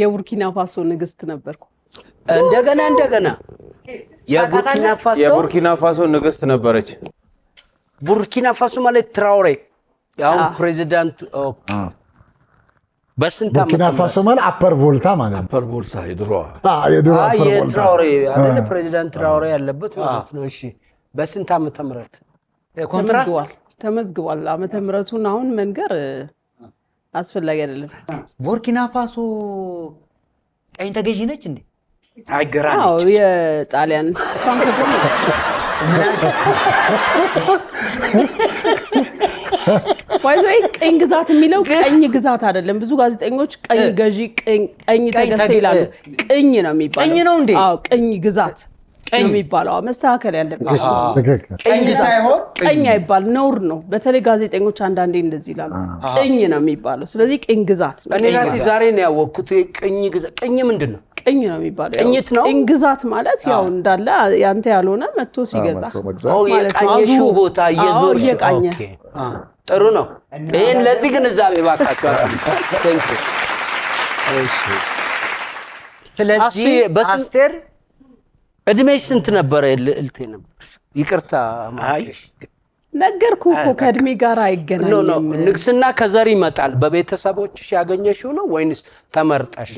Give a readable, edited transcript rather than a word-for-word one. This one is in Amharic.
የቡርኪና ፋሶ ንግስት ነበርኩ እንደገና የቡርኪና ፋሶ ንግስት ነበረች ቡርኪና ፋሶ ማለት ትራውሬ ያው ፕሬዚዳንት በስንት አመት ቡርኪና ፋሶ ማለት አፐር ቮልታ ማለት አፐር ቮልታ የድሮ አፐር ቮልታ ትራውሬ አይደል ፕሬዚዳንት ትራውሬ ያለበት ማለት ነው እሺ በስንት ዓመተ ምህረት ኮንትራት ተመዝግቧል ዓመተ ምህረቱን አሁን መንገር አስፈላጊ አይደለም ቡርኪና ፋሶ ቀኝ ተገዢ ነች እንዴ አይገራኝ አዎ የጣሊያን ፋንኮ ወይዘይ ቀኝ ግዛት የሚለው ቀኝ ግዛት አይደለም ብዙ ጋዜጠኞች ቀኝ ገዢ ቀኝ ተገሰ ይላሉ ቀኝ ነው የሚባለው ቀኝ ነው እንዴ አዎ ቀኝ ግዛት ነው የሚባለው መስተካከል ያለበት ቀኝ ሳይሆን ቀኝ አይባል ነውር ነው በተለይ ጋዜጠኞች አንዳንዴ እንደዚህ ይላሉ ቀኝ ነው የሚባለው ስለዚህ ቀኝ ግዛት እኔ ራሴ ዛሬ ነው ያወቅኩት ቀኝ ግዛት ቀኝ ምንድነው ቀኝ ነው የሚባለው ቀኝት ነው ቀኝ ግዛት ማለት ያው እንዳለ ያንተ ያልሆነ መጥቶ ሲገዛ የቃኘሽው ቦታ እየዞርሽ ኦኬ ጥሩ ነው ይሄን ለዚህ ግን እዛቤ ባካችሁ እሺ ስለዚህ አስቴር እድሜሽ ስንት ነበር እልቴ ነበር ይቅርታ ማይሽ ነገርኩ እኮ ከእድሜ ጋር አይገናኝም ንግስና ከዘር ይመጣል በቤተሰቦችሽ ያገኘሽው ነው ወይንስ ተመርጠሽ